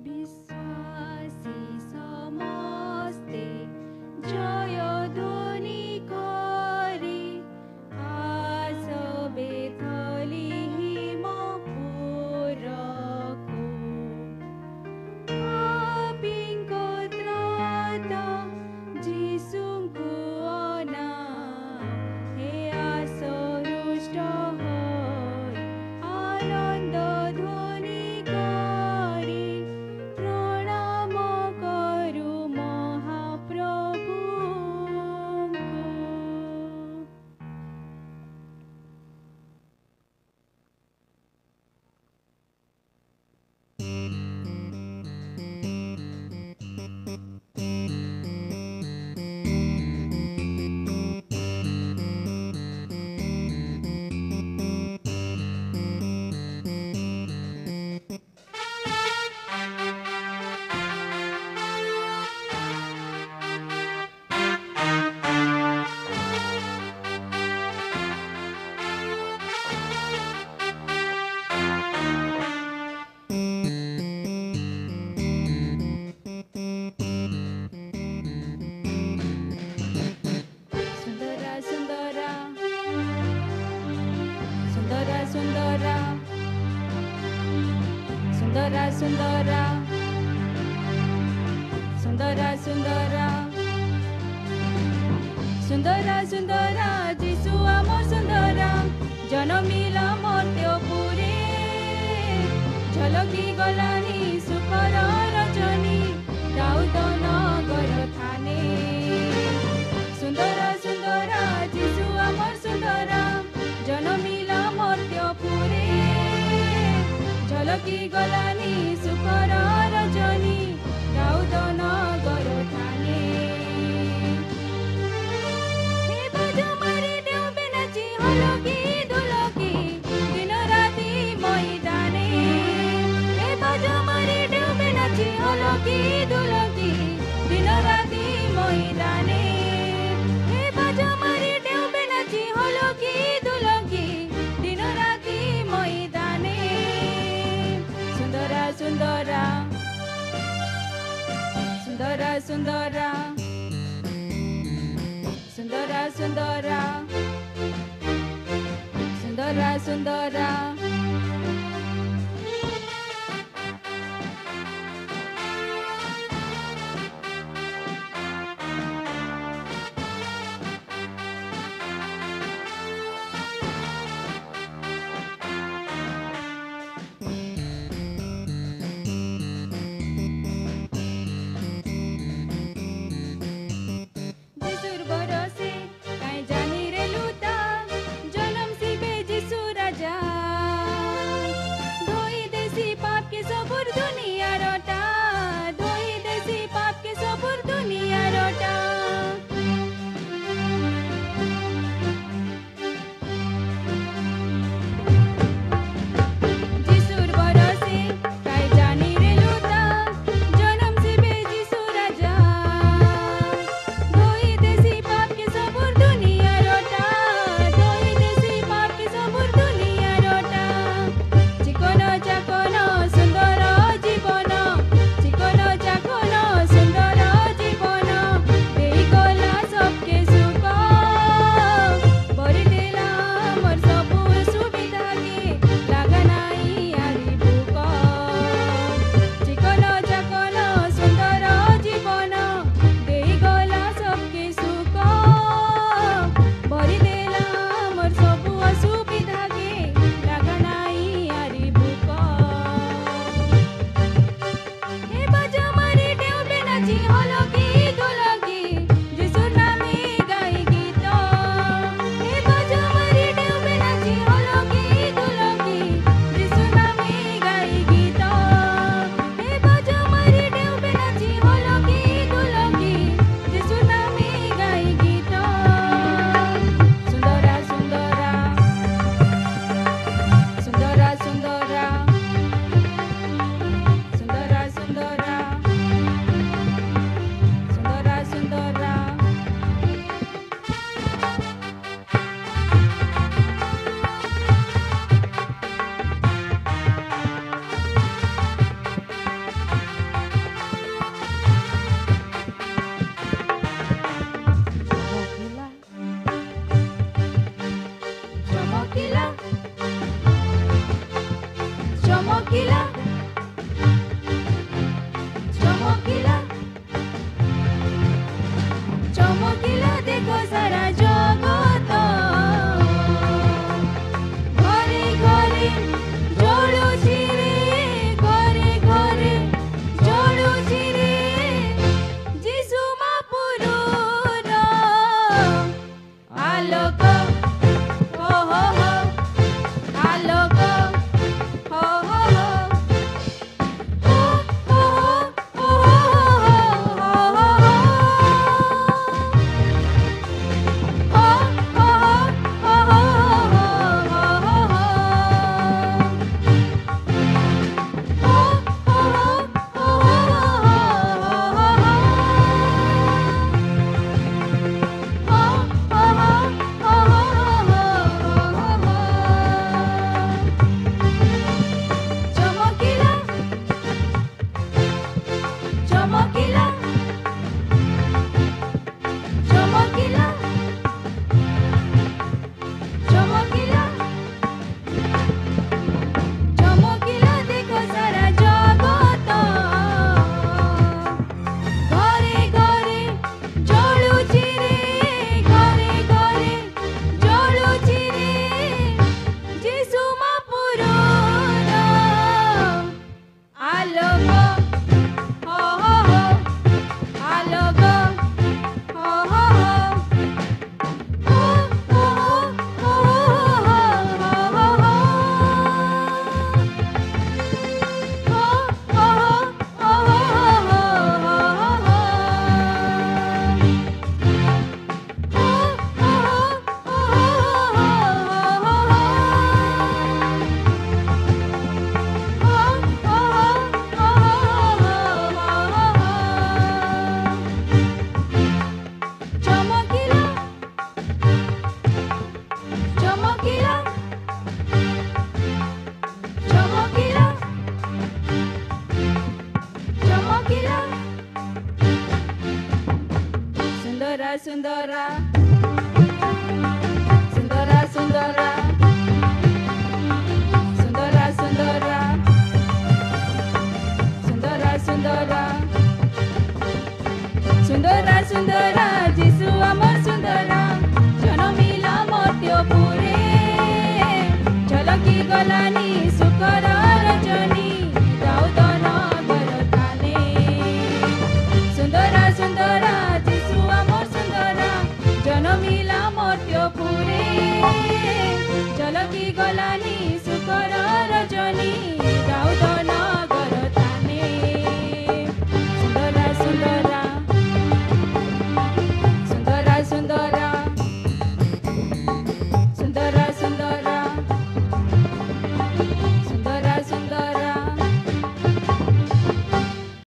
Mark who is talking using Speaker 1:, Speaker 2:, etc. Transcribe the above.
Speaker 1: विश्वासी समस्ते जय ध्वनि करे आसबे थली हिमपुरको पापीको त्राता जिसुको अना हे आसरुष्ट होय आनन्द ध्वनि करे प्रणाम करू महाप्रभुको। सुन्दरा सुन्दरा सुन्दरा सुन्दरा सुन्दरा सुन्दरा सुन्दरा सुन्दरा सुन्दरा सुन्दरा जिसु आमर सुन्दरा जनमिला मर्त्यपुरे झलकी गलानी सुखर रजनी दाउद नगर थाने सुन्दरा सुन्दरा जिसु आमर सुन्दरा जनमिला मर्त्यपुरे झलकी गलानी सुखर रजनी दाउद नगर थाने हे बाजुमारी देउबे नाची हलकी दुलकी दिन राति मैदाने हे बाजुमारी देउबे नाची हलकी दुलकी दिन राति मैदाने हे बाजुमारी देउबे नाची हलकी दुलकी दिन राति मैदाने सुन्दरा सुन्दरा सुन्दरा सुन्दरा सुन्दरा सुन्दरा सुन्दरा सुन्दरा जिसुर भरोसे काई जानी रे लुता जनम सिबे जिसु राजा ସୁନ୍ଦରା ସୁନ୍ଦରା ସୁନ୍ଦରା ସୁନ୍ଦରା ସୁନ୍ଦରା ସୁନ୍ଦରା ସୁନ୍ଦରା ସୁନ୍ଦରା ସୁନ୍ଦରା ଯିଶୁ ଆମ ସୁନ୍ଦରା ଜନମିଲା ମର୍ତ୍ତ୍ୟପୁରେ ଝଲକି ଗଲାନି ସୁଖର ରଜନୀ ଦାଉଦ ନଗର ତାନେ ସୁନ୍ଦରା ସୁନ୍ଦରା ଯିଶୁ ଆମ ସୁନ୍ଦରା ଜନମିଲା ମର୍ତ୍ତ୍ୟପୁରେ ଝଲକି ଗଲାନି ସୁଖର ରଜନୀ